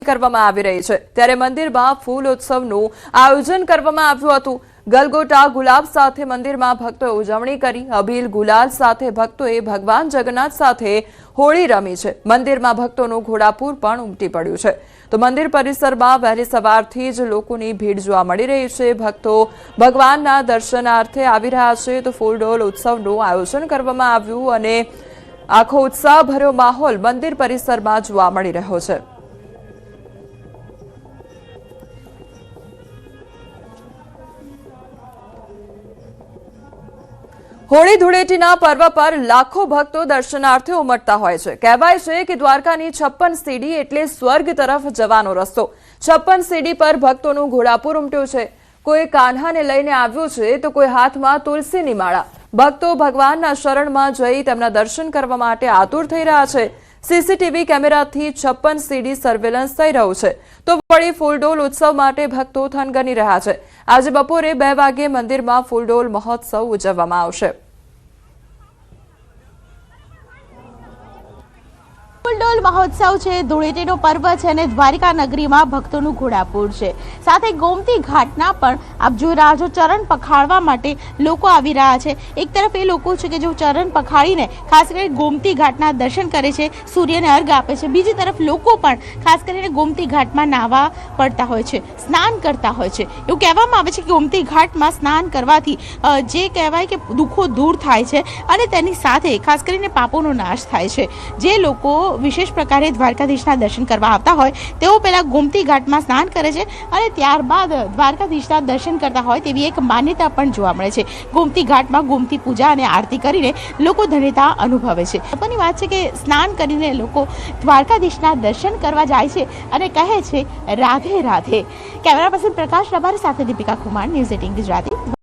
કરવામાં આવી રહી છે ત્યારે મંદિરમાં ફૂલ ઉત્સવનું આયોજન કરવામાં આવ્યું હતું। ગલગોટા ગુલાબ સાથે મંદિરમાં ભક્તોએ ઉજવણી કરી। અબીલ ગુલાલ સાથે ભક્તોએ ભગવાન જગન્નાથ સાથે હોળી રમી છે। મંદિરમાં ભક્તોનું ઘોડાપૂર પણ ઉમટી પડ્યું છે તો મંદિર પરિસરમાં વહેલી સવારથી જ લોકોની ભીડ જોવા મળી રહી છે। ભક્તો ભગવાનના દર્શનાર્થે આવી રહ્યા છે તો ફૂલડોલ ઉત્સવનું આયોજન કરવામાં આવ્યું અને આખો ઉત્સાહભર્યો માહોલ મંદિર પરિસરમાં જોવા મળી રહ્યો છે। હોળી ધૂળેટીના પર્વ પર લાખો ભક્તો દર્શનાર્થે ઉમટતા હોય છે। કહેવાય છે કે દ્વારકાની 56 સીડી એટલે સ્વર્ગ તરફ જવાનો રસ્તો। 56 સીડી પર ભક્તોનું ઘોડાપૂર ઉમટ્યું છે। કોઈ કાન્હાને લઈને આવ્યું છે તો કોઈ હાથમાં તુલસીની માળા। ભક્તો ભગવાનના શરણમાં જઈ તેમના દર્શન કરવા માટે આતુર થઈ રહ્યા છે। સીસીટીવી કેમેરાથી 56 સીડી સર્વેલન્સ થઈ રહ્યું છે તો વળી ફૂલડોલ ઉત્સવ માટે ભક્તો થનગની રહ્યા છે। આજે બપોરે 2 વાગે મંદિરમાં ફૂલડોલ મહોત્સવ ઉજવવામાં આવશે। ફૂલડોલ મહોત્સવ છે, ધૂળેટીનો પર્વ છે અને દ્વારિકા નગરીમાં ભક્તોનું ઘોડાપૂર છે। સાથે ગોમતી ઘાટના પણ આપ જોઈ રહ્યા છો ચરણ પખાળવા માટે લોકો આવી રહ્યા છે। એક તરફ એ લોકો છે કે જો ચરણ પખાળીને ખાસ કરીને ગોમતી ઘાટના દર્શન કરે છે, સૂર્યને અર્ઘ આપે છે। બીજી તરફ લોકો પણ ખાસ કરીને ગોમતી ઘાટમાં નાહવા પડતા હોય છે, સ્નાન કરતા હોય છે। એવું કહેવામાં આવે છે કે ગોમતી ઘાટમાં સ્નાન કરવાથી જે કહેવાય કે દુઃખો દૂર થાય છે અને તેની સાથે ખાસ કરીને પાપોનો નાશ થાય છે। જે લોકો વિશેષ પ્રકારે દ્વારકાધીશના દર્શન કરવા આવતા હોય તેઓ પહેલા ગોમતી ઘાટમાં સ્નાન કરે છે અને ત્યારબાદ દ્વારકાધીશના દર્શન કરતા હોય તેવી એક માન્યતા પણ જોવા મળે છે। ગોમતી ઘાટમાં ગોમતી પૂજા અને આરતી કરીને લોકો ધન્યતા અનુભવે છે। મહત્વની વાત છે કે સ્નાન કરીને લોકો દ્વારકાધીશના દર્શન કરવા જાય છે અને કહે છે રાધે રાધે। કેમેરા પર્સન પ્રકાશ રબારી સાથે દીપિકા કુમાર, ન્યૂઝ 18 ગુજરાતી।